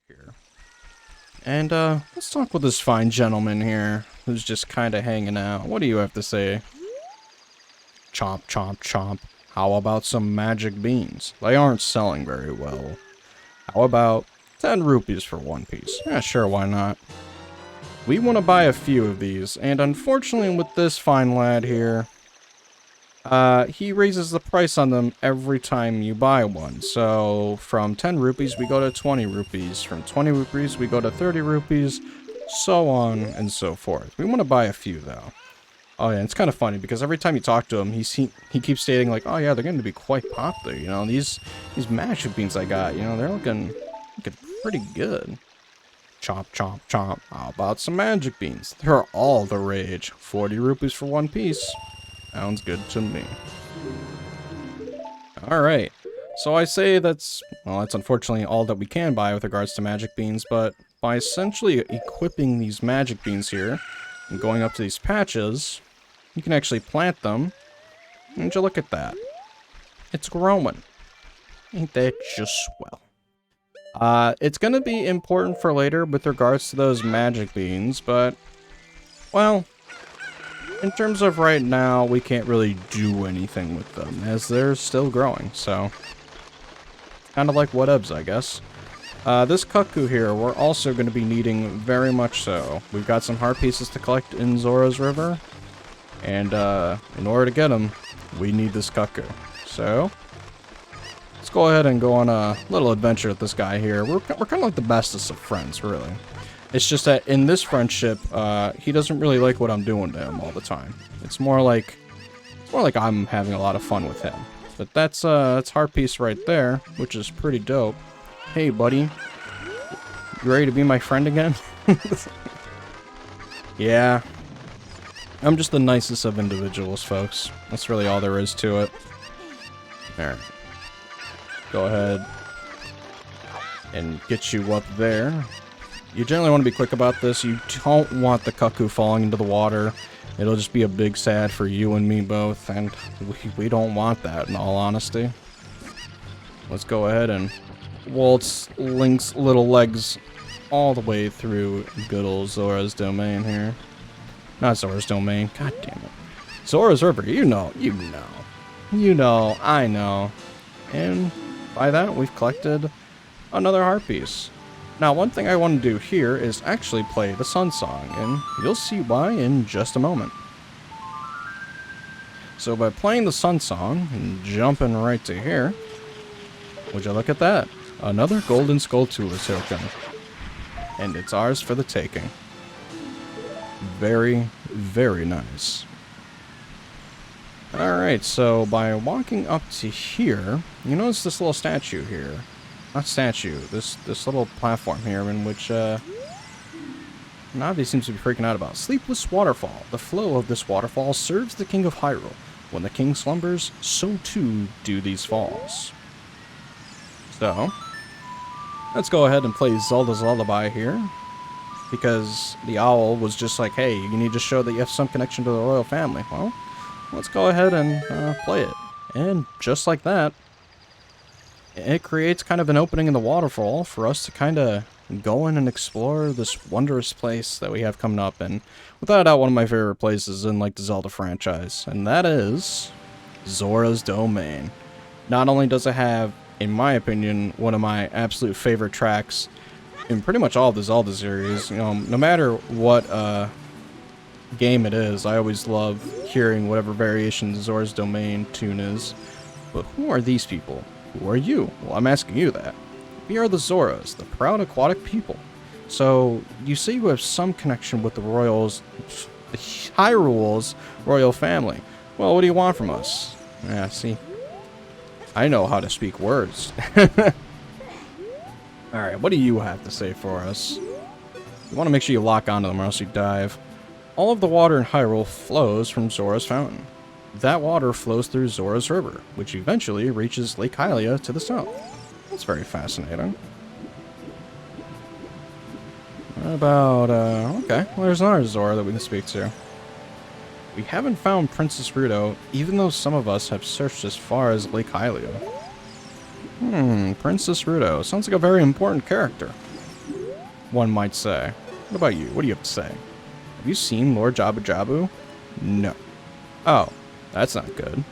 here. And, let's talk with this fine gentleman here, who's just kinda hanging out. What do you have to say? Chomp, chomp, chomp. How about some magic beans? They aren't selling very well. How about 10 rupees for one piece? Yeah, sure, why not? We want to buy a few of these, and unfortunately with this fine lad here, he raises the price on them every time you buy one. So from 10 rupees we go to 20 rupees, from 20 rupees we go to 30 rupees, so on and so forth. We want to buy a few though. Oh yeah, it's kind of funny because every time you talk to him, he keeps stating like, oh yeah, they're going to be quite popular. You know, these magic beans I got, you know, they're looking pretty good. Chomp, chomp, chomp. How about some magic beans? They're all the rage. 40 rupees for one piece. Sounds good to me. Alright. So I say that's unfortunately all that we can buy with regards to magic beans, but by essentially equipping these magic beans here, and going up to these patches, you can actually plant them. And you look at that. It's growing. Ain't that just swell? It's gonna be important for later with regards to those magic beans, but, well, in terms of right now, we can't really do anything with them, as they're still growing, so, kind of like whatevs, I guess. This cuckoo here, we're also going to be needing very much so. We've got some heart pieces to collect in Zora's River, and, in order to get them, we need this cuckoo. So, let's go ahead and go on a little adventure with this guy here. We're kind of like the bestest of friends, really. It's just that in this friendship, he doesn't really like what I'm doing to him all the time. It's more like I'm having a lot of fun with him. But that's heart piece right there, which is pretty dope. Hey, buddy. You ready to be my friend again? Yeah. I'm just the nicest of individuals, folks. That's really all there is to it. There. Go ahead and get you up there. You generally want to be quick about this. You don't want the cuckoo falling into the water. It'll just be a big sad for you and me both, and we don't want that, in all honesty. Let's go ahead and waltz Link's little legs all the way through good old Zora's domain here. Not Zora's domain. God damn it. Zora's River. You know. I know. And by that, we've collected another heart piece. Now, one thing I want to do here is actually play the Sun Song, and you'll see why in just a moment. So by playing the Sun Song and jumping right to here, would you look at that? Another Golden Skulltula token. And it's ours for the taking. Very, very nice. Alright, so by walking up to here, you notice this little statue here. Not statue, this little platform here in which, Navi seems to be freaking out about. Sleepless Waterfall. The flow of this waterfall serves the King of Hyrule. When the king slumbers, so too do these falls. So, let's go ahead and play Zelda's Lullaby here. Because the owl was just like, hey, you need to show that you have some connection to the royal family. Well, let's go ahead and play it. And just like that, it creates kind of an opening in the waterfall for us to kind of go in and explore this wondrous place that we have coming up. And without a doubt, one of my favorite places in like the Zelda franchise. And that is Zora's Domain. Not only does it have, in my opinion, one of my absolute favorite tracks in pretty much all of the Zelda series. You know, no matter what game it is, I always love hearing whatever variation Zora's Domain tune is. But who are these people? Who are you? Well, I'm asking you that. We are the Zoras, the proud aquatic people. So, you say you have some connection with the Hyrule's royal family. Well, what do you want from us? Yeah, see, I know how to speak words. Alright, what do you have to say for us? You want to make sure you lock onto them or else you dive. All of the water in Hyrule flows from Zora's fountain. That water flows through Zora's River, which eventually reaches Lake Hylia to the south. That's very fascinating. What about, okay, well, there's another Zora that we can speak to. We haven't found Princess Ruto, even though some of us have searched as far as Lake Hylia. Princess Ruto. Sounds like a very important character. one might say. What about you? What do you have to say? Have you seen Lord Jabu Jabu? No. Oh, that's not good.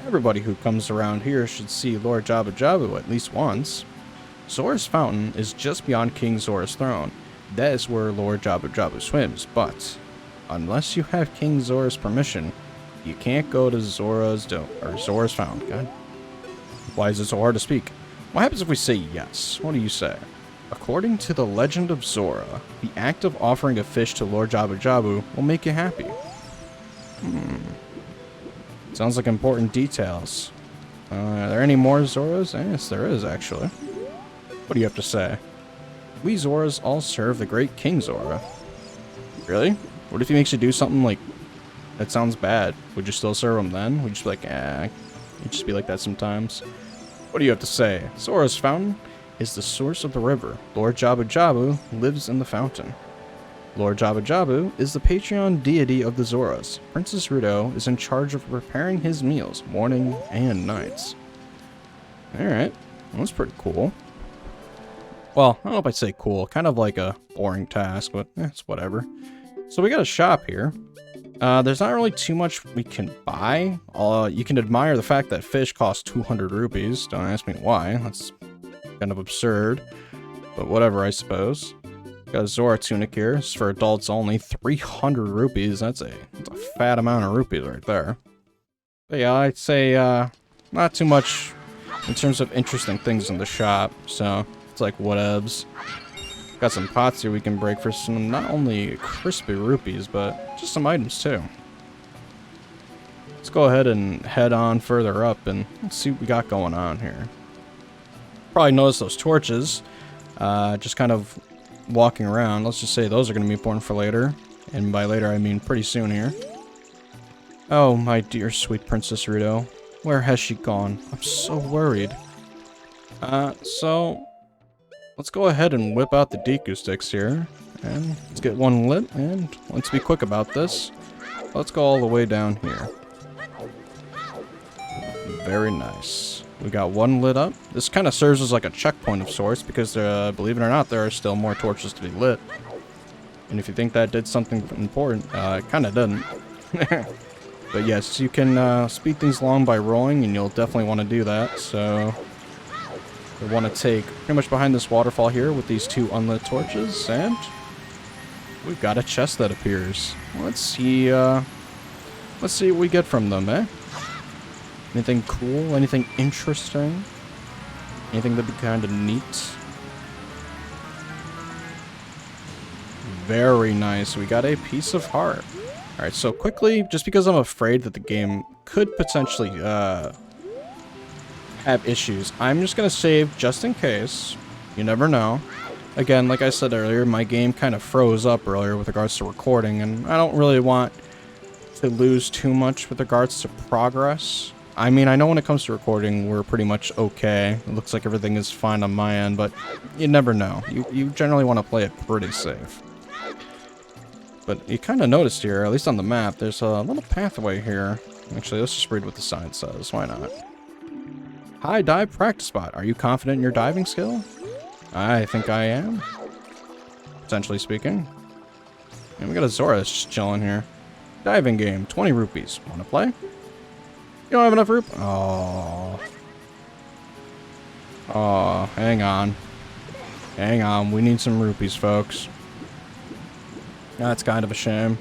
Everybody who comes around here should see Lord Jabu Jabu at least once. Zora's fountain is just beyond King Zora's throne. That is where Lord Jabu Jabu swims, but unless you have King Zora's permission, you can't go to Zora's fountain. God. Why is it so hard to speak? What happens if we say yes? What do you say? According to the legend of Zora, the act of offering a fish to Lord Jabu Jabu will make you happy. Sounds like important details. Are there any more Zoras? Yes, there is, actually. What do you have to say? We Zoras all serve the great King Zora. Really? What if he makes you do something like that sounds bad? Would you still serve him then? Would you just be like, you'd just be like that sometimes? What do you have to say? Zora's fountain is the source of the river. Lord Jabu Jabu lives in the fountain. Lord Jabu Jabu is the patron deity of the Zoras. Princess Ruto is in charge of preparing his meals, morning and nights. Alright, that's pretty cool. Well, I don't know if I'd say cool. Kind of like a boring task, but it's whatever. So we got a shop here. There's not really too much we can buy. You can admire the fact that fish cost 200 rupees. Don't ask me why. That's kind of absurd. But whatever, I suppose. Got a Zora tunic here. It's for adults only. 300 rupees. That's a fat amount of rupees right there. But yeah, I'd say not too much in terms of interesting things in the shop. So it's like whatevs. Got some pots here we can break for some not only crispy rupees, but just some items too. Let's go ahead and head on further up and let's see what we got going on here. Probably notice those torches. Just kind of walking around. Let's just say those are going to be important for later. And by later, I mean pretty soon here. Oh, my dear sweet Princess Ruto. Where has she gone? I'm so worried. So let's go ahead and whip out the Deku sticks here. And let's get one lit. And let's be quick about this. Let's go all the way down here. Very nice. We got one lit up. This kind of serves as like a checkpoint of sorts because, believe it or not, there are still more torches to be lit. And if you think that did something important, it kind of didn't. But yes, you can speed things along by rolling, and you'll definitely want to do that. So we want to take pretty much behind this waterfall here with these two unlit torches, and we've got a chest that appears. Let's see what we get from them, eh? Anything cool? Anything interesting? Anything that'd be kind of neat? Very nice. We got a piece of heart. Alright, so quickly, just because I'm afraid that the game could potentially have issues, I'm just going to save just in case. You never know. Again, like I said earlier, my game kind of froze up earlier with regards to recording, and I don't really want to lose too much with regards to progress. I mean, I know when it comes to recording, we're pretty much okay. It looks like everything is fine on my end, but you never know. You generally want to play it pretty safe. But you kind of noticed here, at least on the map, there's a little pathway here. Actually, let's just read what the sign says. Why not? High dive practice spot. Are you confident in your diving skill? I think I am. Potentially speaking. And we got a Zora that's just chilling here. Diving game, 20 rupees. Want to play? You don't have enough rupees? Oh. Oh, hang on. Hang on, we need some rupees, folks. That's kind of a shame.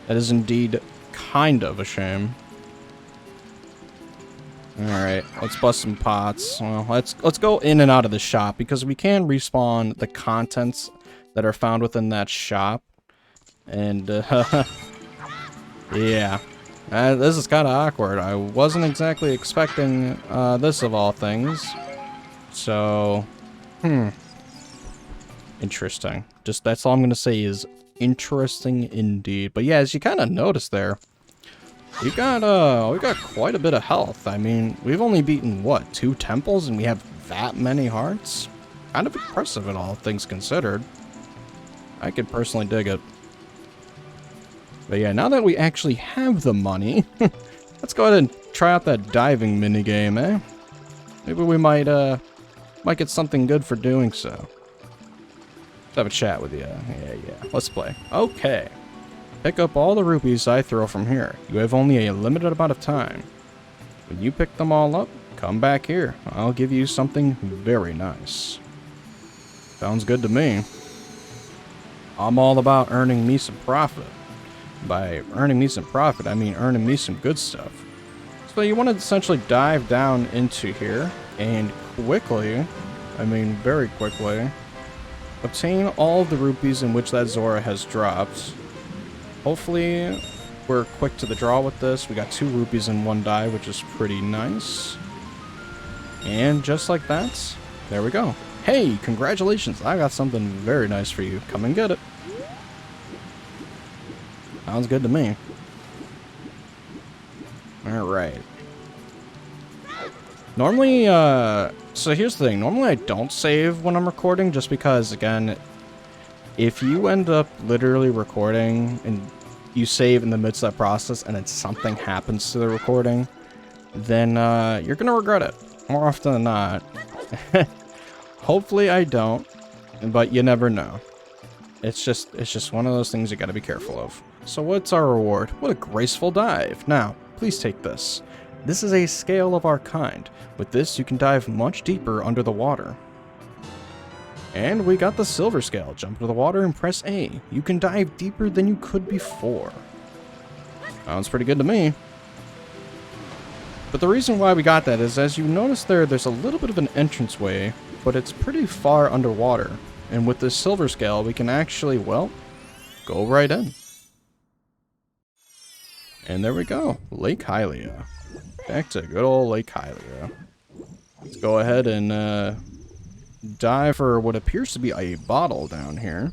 That is indeed kind of a shame. Alright, let's bust some pots. Well, let's go in and out of the shop because we can respawn the contents that are found within that shop. And, yeah. This is kind of awkward. I wasn't exactly expecting this of all things. So, interesting. Just that's all I'm going to say is interesting indeed. But yeah, as you kind of noticed there, we got quite a bit of health. I mean, we've only beaten what, 2 temples and we have that many hearts? Kind of impressive in all things considered. I could personally dig it. But yeah, now that we actually have the money, let's go ahead and try out that diving minigame, eh? Maybe we might get something good for doing so. Let's have a chat with you. Yeah. Let's play. Okay. Pick up all the rupees I throw from here. You have only a limited amount of time. When you pick them all up, come back here. I'll give you something very nice. Sounds good to me. I'm all about earning me some profit. By earning me some profit, I mean earning me some good stuff. So you want to essentially dive down into here and quickly, I mean very quickly, obtain all the rupees in which that Zora has dropped. Hopefully we're quick to the draw with this. We got 2 rupees in 1 die, which is pretty nice. And just like that, there we go. Hey, congratulations, I got something very nice for you. Come and get it. Sounds good to me. Alright. Normally, so here's the thing. Normally I don't save when I'm recording, just because, again, if you end up literally recording and you save in the midst of that process and then something happens to the recording, then you're gonna regret it more often than not. Hopefully I don't, but you never know. It's just one of those things you gotta be careful of. So what's our reward? What a graceful dive. Now, please take this. This is a scale of our kind. With this, you can dive much deeper under the water. And we got the silver scale. Jump into the water and press A. You can dive deeper than you could before. Sounds pretty good to me. But the reason why we got that is, as you notice there's a little bit of an entranceway, but it's pretty far underwater. And with this silver scale, we can actually, well, go right in. And there we go. Lake Hylia. Back to good old Lake Hylia. Let's go ahead and dive for what appears to be a bottle down here.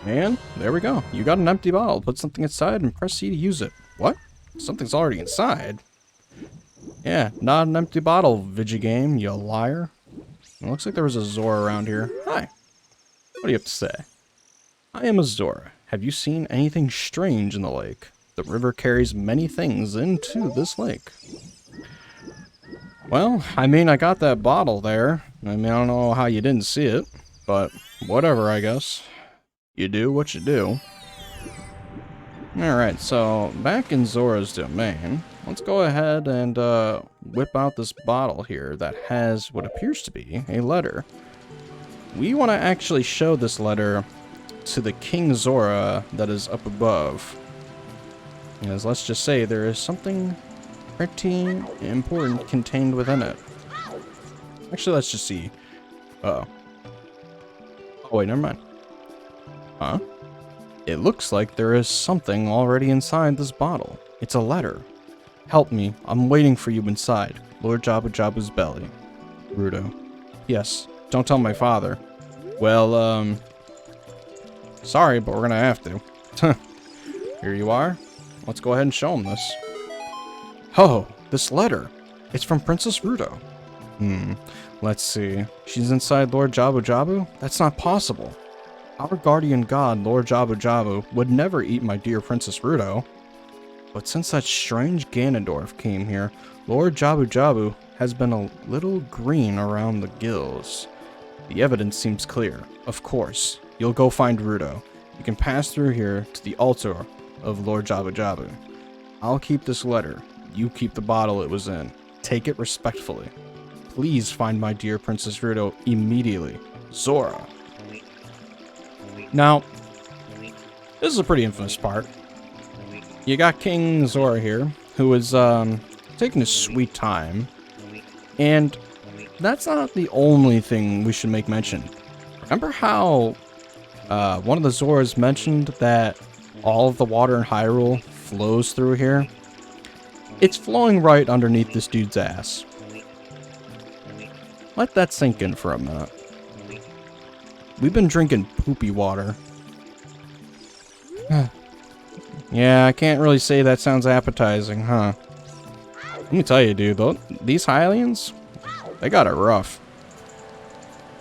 And there we go. You got an empty bottle. Put something inside and press C to use it. What? Something's already inside? Yeah, not an empty bottle, Vigigame, you liar. It looks like there was a Zora around here. Hi. What do you have to say? I am a Zora. Have you seen anything strange in the lake? The river carries many things into this lake. Well, I mean, I got that bottle there. I mean, I don't know how you didn't see it, but whatever, I guess. You do what you do. Alright, so back in Zora's domain, let's go ahead and whip out this bottle here that has what appears to be a letter. We want to actually show this letter to the King Zora that is up above. As let's just say there is something pretty important contained within it. Actually, let's just see. Oh, wait, never mind. Huh? It looks like there is something already inside this bottle. It's a letter. Help me. I'm waiting for you inside. Lord Jabu Jabu's belly. Rudo. Yes. Don't tell my father. Well, sorry, but we're gonna have to. Here you are. Let's go ahead and show him this. Oh, this letter. It's from Princess Rudo. Let's see. She's inside Lord Jabu Jabu? That's not possible. Our guardian god, Lord Jabu Jabu, would never eat my dear Princess Rudo. But since that strange Ganondorf came here, Lord Jabu Jabu has been a little green around the gills. The evidence seems clear. Of course, you'll go find Rudo. You can pass through here to the altar of Lord Jabu Jabu. I'll keep this letter. You keep the bottle it was in. Take it respectfully. Please find my dear Princess Rudo immediately. Zora. Now, this is a pretty infamous part. You got King Zora here, who is taking his sweet time, and that's not the only thing we should make mention. Remember how one of the Zoras mentioned that all of the water in Hyrule flows through here? It's flowing right underneath this dude's ass. Let that sink in for a minute. We've been drinking poopy water. Yeah, I can't really say that sounds appetizing, huh? Let me tell you, dude, these Hylians, they got it rough.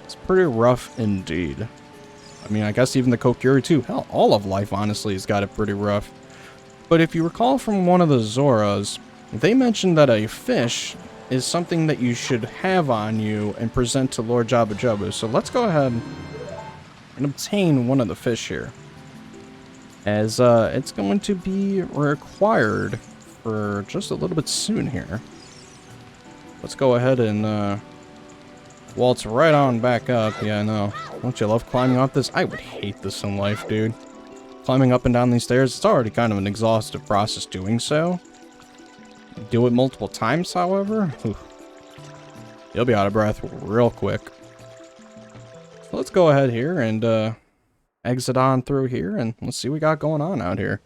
It's pretty rough indeed. I mean, I guess even the Kokiri too. Hell, all of life, honestly, has got it pretty rough. But if you recall from one of the Zoras, they mentioned that a fish is something that you should have on you and present to Lord Jabba Jabba. So let's go ahead and obtain one of the fish here, as it's going to be required for just a little bit soon here. Let's go ahead and waltz right on back up. Yeah, I know. Don't you love climbing up this? I would hate this in life, dude. Climbing up and down these stairs, it's already kind of an exhaustive process doing so. Do it multiple times, however, you'll be out of breath real quick. So let's go ahead here and exit on through here, and let's see what we got going on out here.